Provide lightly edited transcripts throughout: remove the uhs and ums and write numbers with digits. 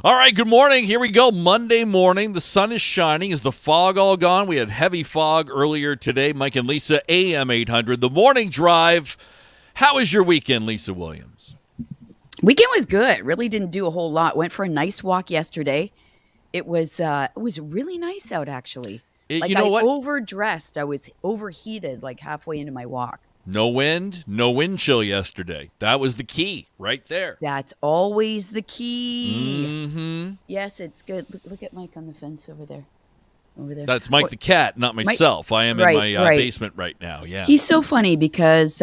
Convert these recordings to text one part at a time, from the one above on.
All right, good morning. Here we go. Monday morning. The sun is shining. Is the fog all gone? We had heavy fog earlier today. Mike and Lisa, AM800. The morning drive. How was your weekend, Lisa Williams? Weekend was good. Really didn't do a whole lot. Went for a nice walk yesterday. It was really nice out, actually. You know what? Overdressed. I was overheated like halfway into my walk. No wind chill yesterday. That was the key right there. That's always the key. Mm-hmm. Yes, it's good. Look at Mike on the fence over there. That's Mike the cat, not myself. I am in my basement right now. Yeah. He's so funny because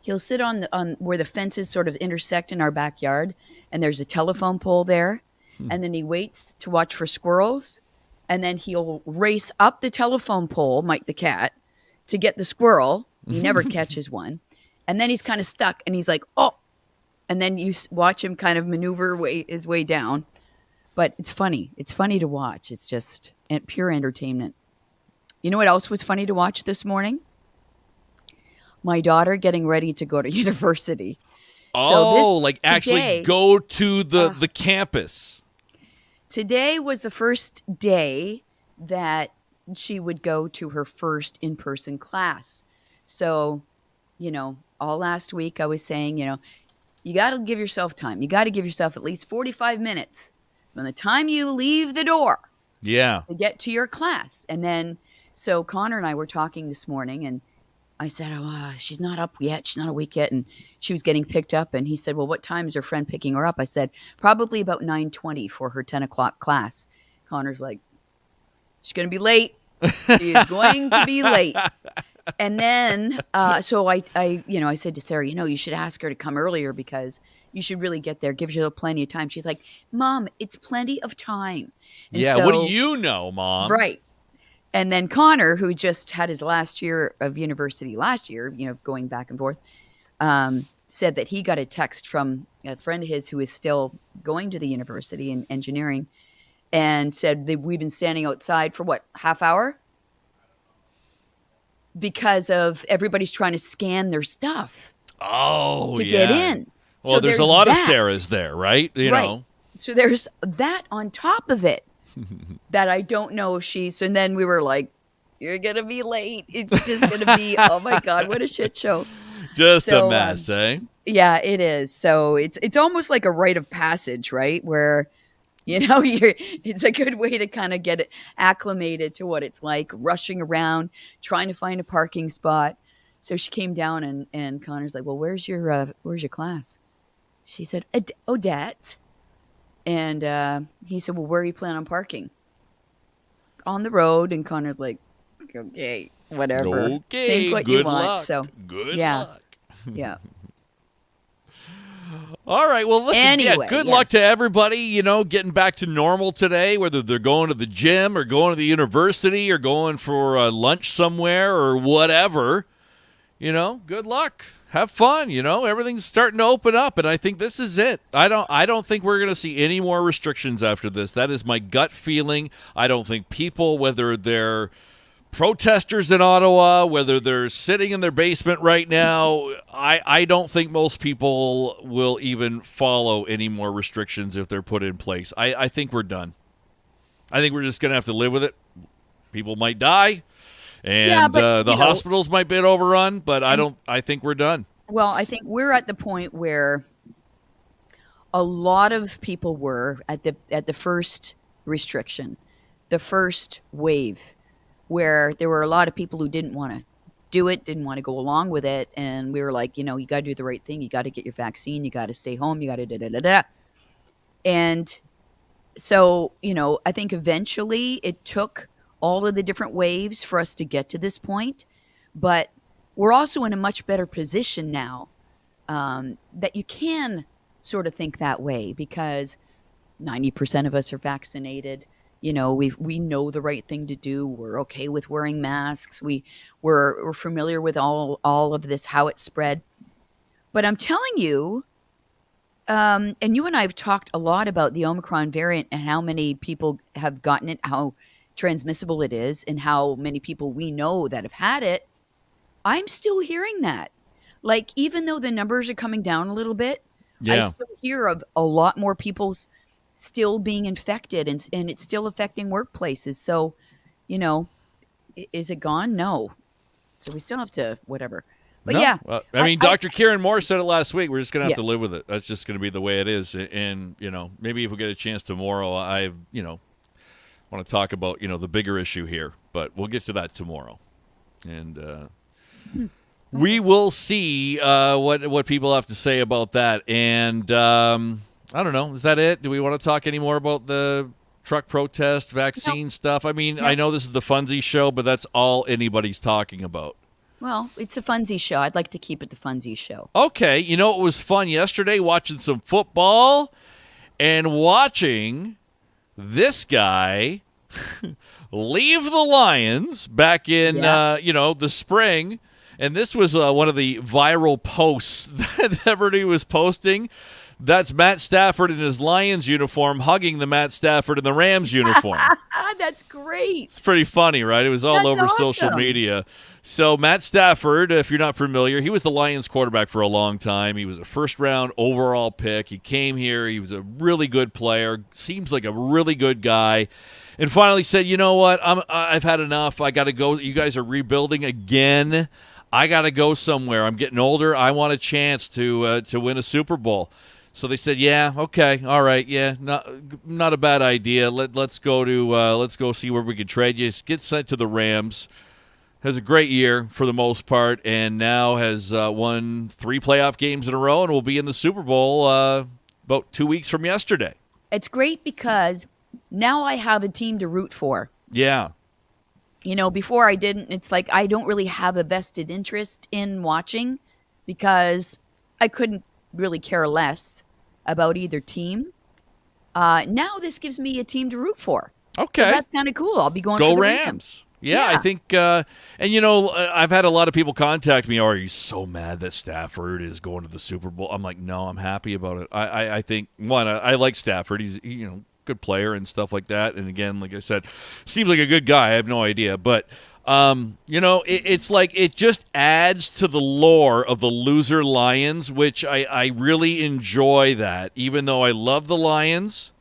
he'll sit on where the fences sort of intersect in our backyard, and there's a telephone pole there, and then he waits to watch for squirrels, and then he'll race up the telephone pole, Mike the cat, to get the squirrel. He never catches one. And then he's kind of stuck, and he's like, oh. And then you watch him kind of maneuver his way down. But it's funny. It's funny to watch. It's just pure entertainment. You know what else was funny to watch this morning? My daughter getting ready to go to university. Oh, actually go to the campus. Today was the first day that she would go to her first in-person class. So, all last week I was saying, you got to give yourself time. You got to give yourself at least 45 minutes from the time you leave the door to get to your class. And then, so Connor and I were talking this morning, and I said, she's not up yet. She's not awake yet. And she was getting picked up. And he said, well, what time is her friend picking her up? I said, probably about 9:20 for her 10 o'clock class. Connor's like, she's going to be late. She is going to be late. And then, so I said to Sarah, you should ask her to come earlier because you should really get there. Gives you plenty of time. She's like, Mom, it's plenty of time. And what do you know, Mom? Right. And then Connor, who just had his last year of university going back and forth, said that he got a text from a friend of his who is still going to the university in engineering and said that we've been standing outside for half hour? Because of everybody's trying to scan their stuff to get in. Well, so there's a lot of Sarahs there, right? You know. So there's that on top of it that I don't know if and then we were like, you're going to be late. It's just going to be, oh my God, what a shit show. Just a mess, eh? Yeah, it is. So it's almost like a rite of passage, right? Where it's a good way to kind of get it acclimated to what it's like, rushing around, trying to find a parking spot. So she came down and Connor's like, well, where's your class? She said, Odette. And he said, well, where are you planning on parking? On the road. And Connor's like, okay, whatever. Okay, think what good you want. luck. So good luck. Yeah. All right. Well, listen, anyway, good luck to everybody, getting back to normal today, whether they're going to the gym or going to the university or going for lunch somewhere or whatever. Good luck. Have fun. Everything's starting to open up, and I think this is it. I don't think we're going to see any more restrictions after this. That is my gut feeling. I don't think people, whether they're protesters in Ottawa, whether they're sitting in their basement right now, I don't think most people will even follow any more restrictions if they're put in place. I think we're done. I think we're just going to have to live with it. People might die, and the hospitals might be overrun, but I think we're done. Well, I think we're at the point where a lot of people were at the first restriction, the first wave, where there were a lot of people who didn't want to do it, didn't want to go along with it. And we were like, you got to do the right thing. You got to get your vaccine. You got to stay home. You got to da-da-da-da. And so, I think eventually it took all of the different waves for us to get to this point. But we're also in a much better position now that you can sort of think that way because 90% of us are vaccinated. We know the right thing to do. We're okay with wearing masks. We're familiar with all of this, how it spread. But I'm telling you, and you and I have talked a lot about the Omicron variant and how many people have gotten it, how transmissible it is, and how many people we know that have had it. I'm still hearing that. Like, even though the numbers are coming down a little bit, I still hear of a lot more people's still being infected, and it's still affecting workplaces. So, you know, is it gone? No. So we still have to whatever. But No, yeah, I mean, Dr. Kieran Moore said it last week. We're just gonna have yeah. to live with it. That's just gonna be the way it is. And maybe if we get a chance tomorrow, want to talk about the bigger issue here. But we'll get to that tomorrow, and we will see what people have to say about that. And I don't know. Is that it? Do we want to talk any more about the truck protest, vaccine stuff? I mean, I know this is the Funzy show, but that's all anybody's talking about. Well, it's a funsies show. I'd like to keep it the funsies show. Okay, it was fun yesterday watching some football and watching this guy leave the Lions back in the spring. And this was one of the viral posts that everybody was posting. That's Matt Stafford in his Lions uniform hugging the Matt Stafford in the Rams uniform. That's great. It's pretty funny, right? It was all over social media. So Matt Stafford, if you're not familiar, he was the Lions quarterback for a long time. He was a first-round overall pick. He came here. He was a really good player. Seems like a really good guy. And finally said, you know what? I've had enough. I got to go. You guys are rebuilding again. I got to go somewhere. I'm getting older. I want a chance to win a Super Bowl. So they said, yeah, okay, all right, yeah, not a bad idea. Let's go see where we can trade you. Get sent to the Rams. Has a great year for the most part, and now has won 3 playoff games in a row, and will be in the Super Bowl about 2 weeks from yesterday. It's great because now I have a team to root for. Yeah. Before I didn't. It's like I don't really have a vested interest in watching because I couldn't really care less about either team. Now this gives me a team to root for. Okay. So that's kind of cool. I'll be going for the Rams. Yeah, I think, I've had a lot of people contact me. Are you so mad that Stafford is going to the Super Bowl? I'm like, no, I'm happy about it. I think, one, I like Stafford. He's, good player and stuff like that. And again, like I said, seems like a good guy. I have no idea. But, it's like it just adds to the lore of the loser Lions, which I really enjoy that. Even though I love the Lions,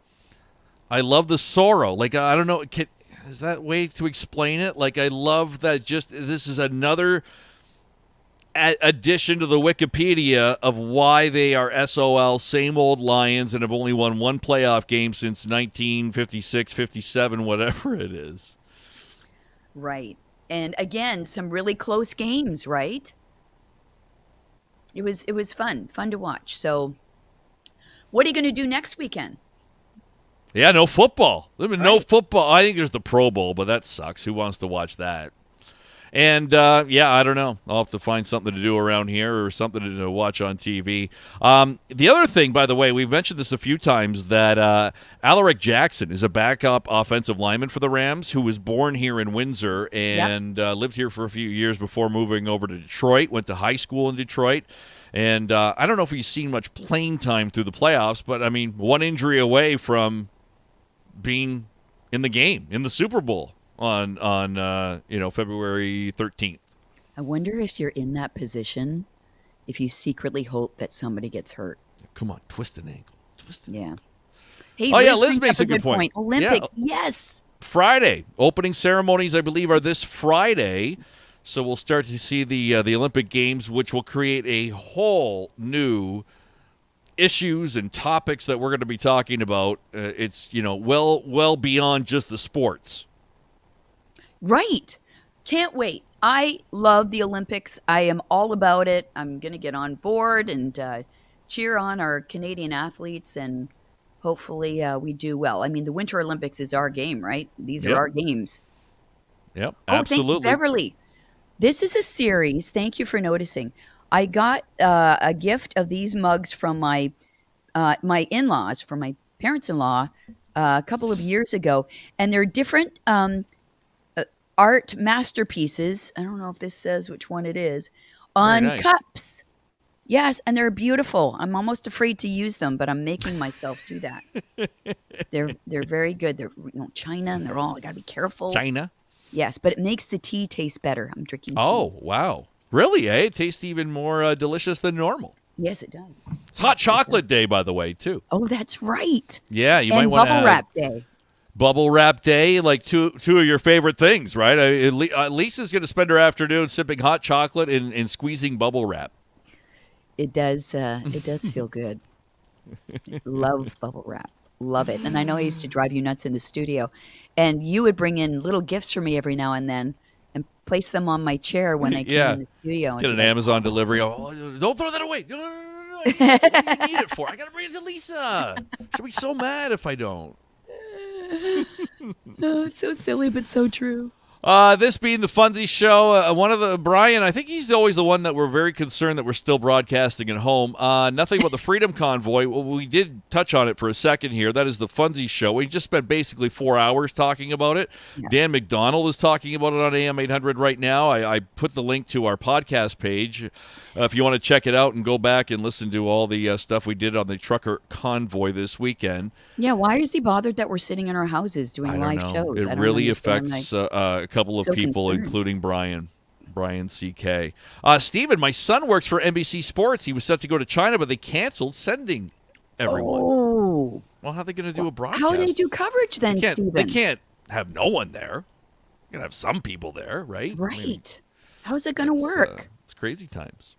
I love the sorrow. Like, I don't know, is that way to explain it? Like, I love that this is another addition to the Wikipedia of why they are SOL, same old Lions, and have only won 1 playoff game since 1956, 57, whatever it is. Right. And again, some really close games, right? It was fun to watch. So what are you going to do next weekend? Yeah, no football. No football. I think there's the Pro Bowl, but that sucks. Who wants to watch that? And, I don't know. I'll have to find something to do around here or something to watch on TV. The other thing, by the way, we've mentioned this a few times, that Alaric Jackson is a backup offensive lineman for the Rams who was born here in Windsor and lived here for a few years before moving over to Detroit, went to high school in Detroit. And I don't know if he's seen much playing time through the playoffs, but, I mean, one injury away from being in the game, in the Super Bowl on February 13th. I wonder if you're in that position, if you secretly hope that somebody gets hurt. Come on, twist an ankle. Yeah. Hey, Liz makes a good point. Olympics, yes. Friday. Opening ceremonies, I believe, are this Friday. So we'll start to see the Olympic Games, which will create a whole new issues and topics that we're going to be talking about. It's, well beyond just the sports. Right. Can't wait. I love the Olympics. I am all about it. I'm going to get on board and cheer on our Canadian athletes, and hopefully we do well. I mean, the Winter Olympics is our game, right? These are our games. Yep, absolutely. Thank you, Beverly. This is a series. Thank you for noticing. I got a gift of these mugs from my in-laws, from my parents-in-law, a couple of years ago, and they're different art masterpieces. I don't know if this says which one it is, on cups. Yes, and they're beautiful. I'm almost afraid to use them, but I'm making myself do that. They're very good. They're China, and they're all. I gotta be careful. China. Yes, but it makes the tea taste better. I'm drinking tea. Oh wow, really? It tastes even more delicious than normal. Yes, it does. It's Hot Yes, it Chocolate does. Day, by the way, too. Oh, that's right. Yeah, you might And want to bubble add wrap day. Bubble Wrap Day, like two of your favorite things, right? Lisa's going to spend her afternoon sipping hot chocolate and squeezing bubble wrap. It does. It does feel good. Love bubble wrap. Love it. And I know I used to drive you nuts in the studio, and you would bring in little gifts for me every now and then, and place them on my chair when I came Yeah. in the studio. And Get be an like, Amazon delivery. Oh, don't throw that away. No. What do you need it for? I got to bring it to Lisa. She'll be so mad if I don't. oh, it's so silly, but so true. This being the Funzy Show, one of the Brian, I think he's always the one that we're very concerned that we're still broadcasting at home. Nothing about the Freedom Convoy. Well, we did touch on it for a second here. That is the Funzy Show. We just spent basically 4 hours talking about it. Yeah. Dan McDonald is talking about it on AM800 right now. I put the link to our podcast page if you want to check it out and go back and listen to all the stuff we did on the trucker convoy this weekend. Yeah, why is he bothered that we're sitting in our houses doing I live don't know. shows? It I don't really understand, affects a couple of so people, concerned. including Brian CK. Steven, my son works for NBC Sports. He was set to go to China, but they canceled sending everyone. Oh, Well, how are they going to do a broadcast? how do they do coverage then, Stephen? They can't have no one there. You're going to have some people there, right? Right. I mean, How's it going to work? It's crazy times.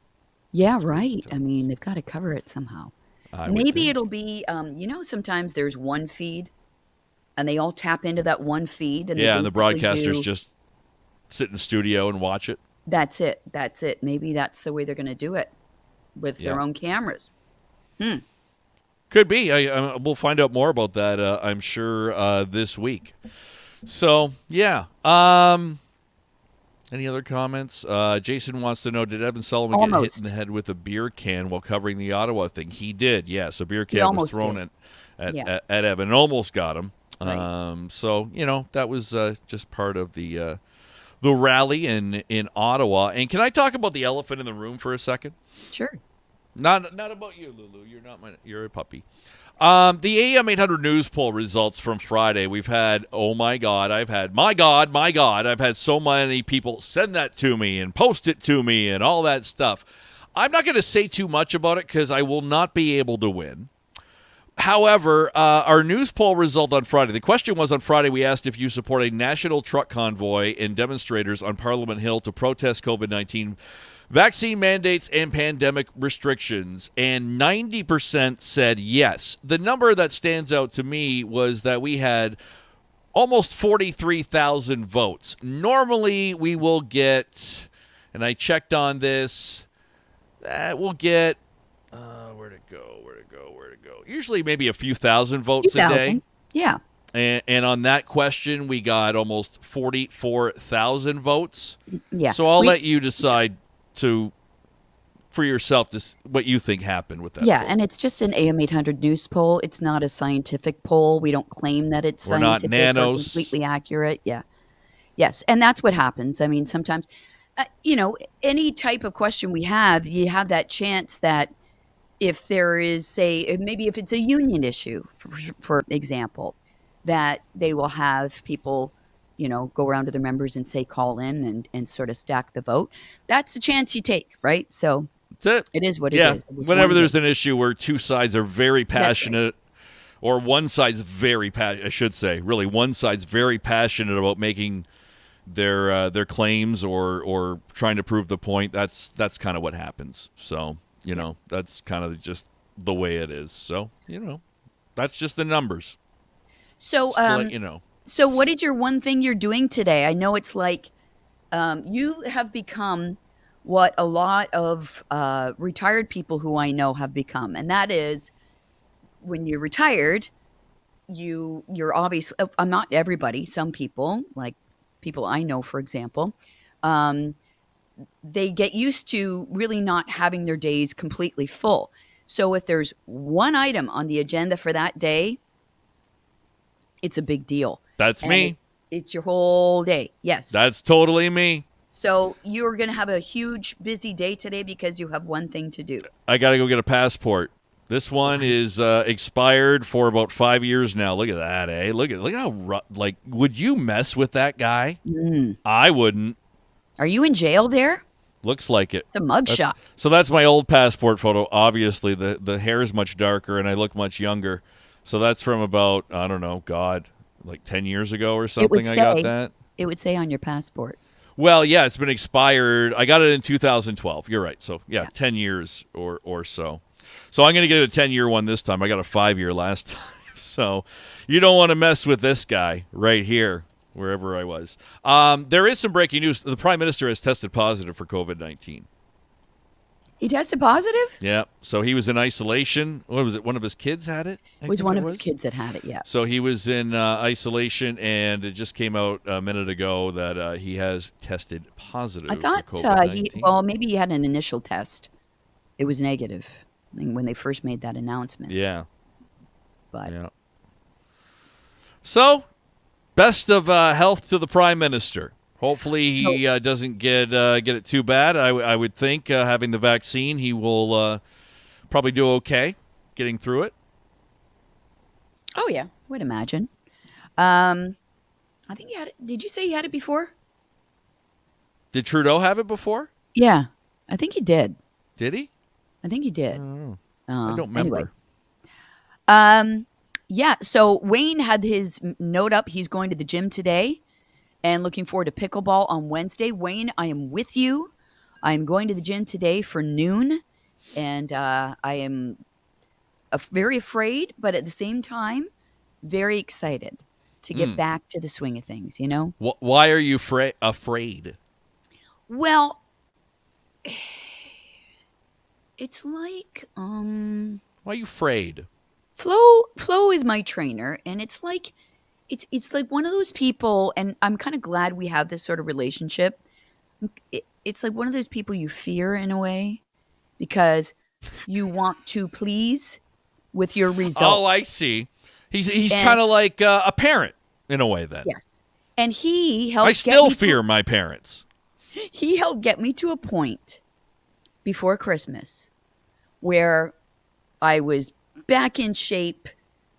Yeah, right. I mean, they've got to cover it somehow. I would Maybe think. it'll be, sometimes there's one feed, and they all tap into that one feed. And they Yeah, and the basically broadcasters do- just sit in the studio and watch it. That's it. That's it. Maybe that's the way they're going to do it with their Yeah. own cameras. Could be. We'll find out more about that, I'm sure, this week. So, yeah. Any other comments? Jason wants to know, did Evan Sullivan get hit Almost. in the head with a beer can while covering the Ottawa thing? He did, yes. A beer He can was almost thrown did. at Yeah. Evan and almost got him. Right. So, that was just part of the rally in Ottawa. And can I talk about the elephant in the room for a second? Sure. Not about you, Lulu. You're a puppy. The AM800 news poll results from Friday. We've had, my God, I've had so many people send that to me and post it to me and all that stuff. I'm not going to say too much about it because I will not be able to win. However, our news poll result on Friday, the question was on Friday, we asked if you support a national truck convoy and demonstrators on Parliament Hill to protest COVID-19 vaccine mandates and pandemic restrictions, and 90% said yes. The number that stands out to me was that we had almost 43,000 votes. Normally, we will get, and I checked on this, we'll get, where'd it go? Usually maybe a few thousand votes a day. Yeah. And on that question, we got almost 44,000 votes. Yeah. So I'll let you decide for yourself what you think happened with that. Yeah, poll. and it's just an AM800 news poll. It's not a scientific poll. We don't claim that it's We're not scientific or nanos. completely accurate. Yeah. Yes, and that's what happens. I mean, sometimes, any type of question we have, you have that chance that if there is, maybe if it's a union issue, for example, that they will have people, go around to their members and say, call in and sort of stack the vote. That's the chance you take, right? So That's it. it is what Yeah. it is. Whenever there's an issue where two sides are very That's right. passionate, or one side's very passionate, I should say, really, one side's very passionate about making their claims or trying to prove the point. That's kind of what happens. So that's kind of just the way it is. So that's just the numbers. So Just to let you know. So what is your one thing you're doing today? I know it's like you have become what a lot of retired people who I know have become, and that is when you're retired, you're obviously, not everybody, some people, like people I know, for example, they get used to really not having their days completely full. So if there's one item on the agenda for that day, it's a big deal. That's And me. It's your whole day. Yes. That's totally me. So you're going to have a huge, busy day today because you have one thing to do. I got to go get a passport. This one is expired for about 5 years now. Look at that, eh? Look how would you mess with that guy? I wouldn't. Are you in jail there? Looks like it. It's a mugshot. So that's my old passport photo. Obviously, the hair is much darker and I look much younger. So that's from about, I don't know, God, like 10 years ago or something. I got that. It would say on your passport. Well, yeah, it's been expired. I got it in 2012. You're right. So, yeah. 10 years or so. So I'm going to get a 10-year one this time. I got a 5-year last time. So you don't want to mess with this guy right here, wherever I was. There is some breaking news. The Prime Minister has tested positive for COVID-19. He tested positive? Yeah. So he was in isolation. What was it? One of his kids had it? It was one of his kids that had it, yeah. So he was in isolation, and it just came out a minute ago that he has tested positive I thought for COVID-19. maybe he had an initial test. It was negative when they first made that announcement. Yeah. But yeah. So, best of health to the Prime Minister. Hopefully he doesn't get it too bad. I would think having the vaccine, he will probably do okay getting through it. Oh, yeah. I would imagine. I think he had it. Did you say he had it before? Did Trudeau have it before? Yeah. I think he did. Did he? I think he did. I don't remember. Anyway. Yeah, so Wayne had his note up. He's going to the gym today and looking forward to pickleball on Wednesday. Wayne, I am with you. I am going to the gym today for noon, and I am very afraid, but at the same time, very excited to get back to the swing of things, you know? Why are you afraid? Well, it's like... Why are you afraid? Flo is my trainer, and it's like one of those people, and I'm kind of glad we have this sort of relationship. It's like one of those people you fear in a way because you want to please with your results. Oh, I see. He's kind of like a parent in a way then. Yes. And he helped I still fear my parents. He helped get me to a point before Christmas where I was back in shape,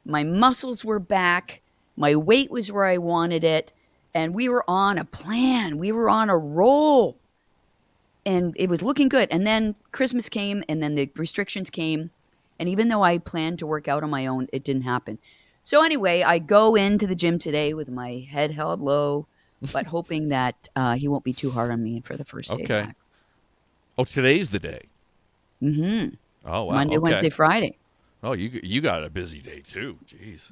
my muscles were back, my weight was where I wanted it, and we were on a plan. We were on a roll. And it was looking good. And then Christmas came, and then the restrictions came. And even though I planned to work out on my own, it didn't happen. So anyway, I go into the gym today with my head held low, but hoping that he won't be too hard on me for the first day back. Oh, today's the day. Mm-hmm. Oh, wow. Monday, Wednesday, Friday. Oh, you got a busy day, too. Jeez.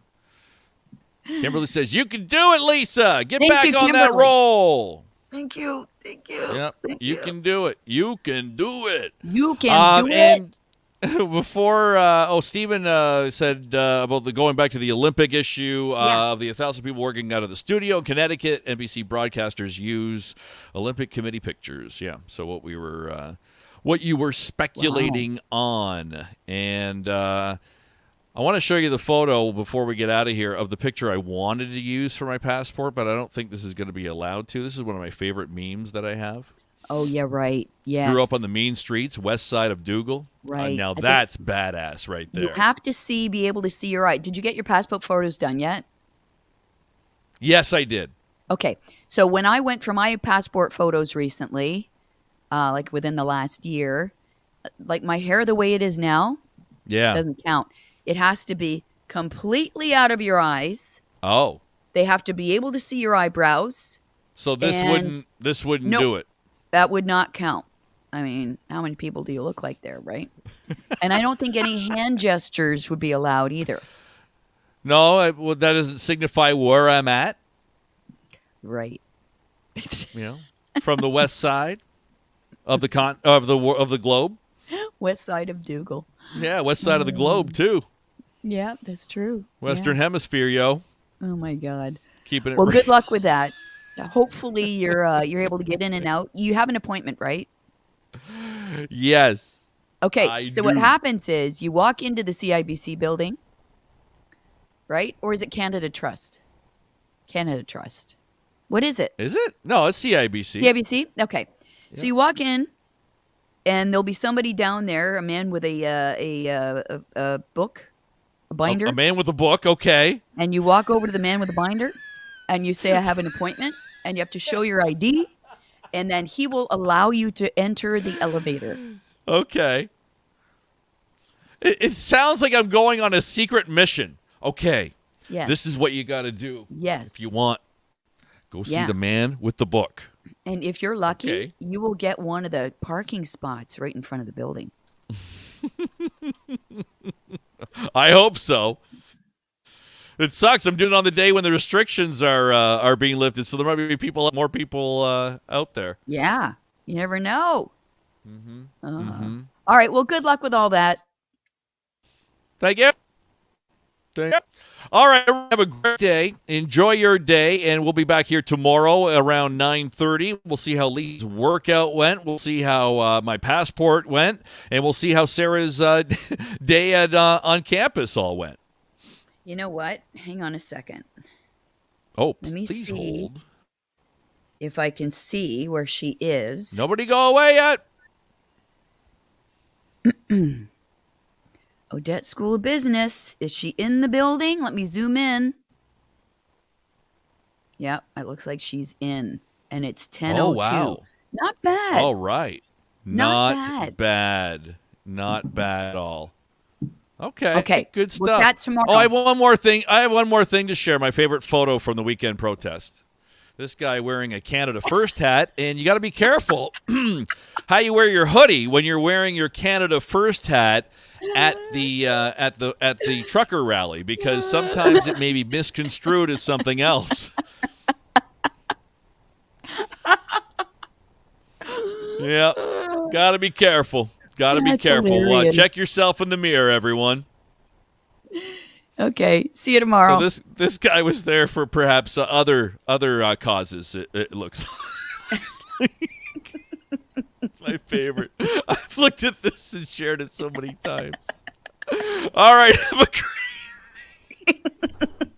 Kimberly says, you can do it, Lisa. Get back on that roll. Thank you. Thank you. Yep. You can do it. You can do it. You can do it. Before, Stephen said about the going back to the Olympic issue of the 1,000 people working out of the studio in Connecticut. NBC broadcasters use Olympic committee pictures. Yeah. So what you were speculating on, and I want to show you the photo before we get out of here of the picture I wanted to use for my passport, but I don't think this is going to be allowed to. This is one of my favorite memes that I have. Oh, yeah, right. Yes. Grew up on the mean streets, west side of Dougal. Right. Now that's badass right there. You have to be able to see your eye. Did you get your passport photos done yet? Yes, I did. Okay. So when I went for my passport photos recently, like within the last year, like my hair the way it is now, doesn't count. It has to be completely out of your eyes. Oh. They have to be able to see your eyebrows. So this wouldn't do it. That would not count. I mean, how many people do you look like there, right? And I don't think any hand gestures would be allowed either. No, that doesn't signify where I'm at. Right. From the west side of the globe. West side of Dougal. Yeah, west side of the globe too. Yeah, that's true. Western Hemisphere, yo. Oh my God. Keeping it. Well, good luck with that. Hopefully you're able to get in and out. You have an appointment, right? Yes. Okay. What happens is you walk into the CIBC building, right? Or is it Canada Trust? Canada Trust. What is it? Is it? No, it's CIBC. CIBC? Okay. Yeah. So you walk in, and there'll be somebody down there, a man with a book, a binder. A man with a book, okay. And you walk over to the man with the binder, and you say, I have an appointment, and you have to show your ID, and then he will allow you to enter the elevator. Okay. It sounds like I'm going on a secret mission. Okay. Yes. This is what you got to do. Yes. If you want, go see Yeah. the man with the book. And if you're lucky, Okay. you will get one of the parking spots right in front of the building. I hope so. It sucks. I'm doing it on the day when the restrictions are being lifted, so there might be more people out there. Yeah. You never know. All right. Well, good luck with all that. Thank you. All right, have a great day. Enjoy your day, and we'll be back here tomorrow around 9:30. We'll see how Lee's workout went. We'll see how my passport went, and we'll see how Sarah's day on campus all went. You know what? Hang on a second. Oh, Let me please see. hold. If I can see where she is. Nobody go away yet. Odette School of Business. Is she in the building? Let me zoom in. Yep, it looks like she's in. And it's 10:02. Oh, wow. Not bad. All right. Not bad. Not bad at all. Okay. Okay. Good stuff. We'll chat tomorrow. Oh, I have one more thing. I have one more thing to share. My favorite photo from the weekend protest. This guy wearing a Canada First hat, and you got to be careful how you wear your hoodie when you're wearing your Canada First hat at the trucker rally, because sometimes it may be misconstrued as something else. Yeah, got to be careful. Got to be That's careful. hilarious. Check yourself in the mirror, everyone. Okay. See you tomorrow. So this guy was there for perhaps other causes. It looks like. My favorite. I've looked at this and shared it so many times. All right, have a great.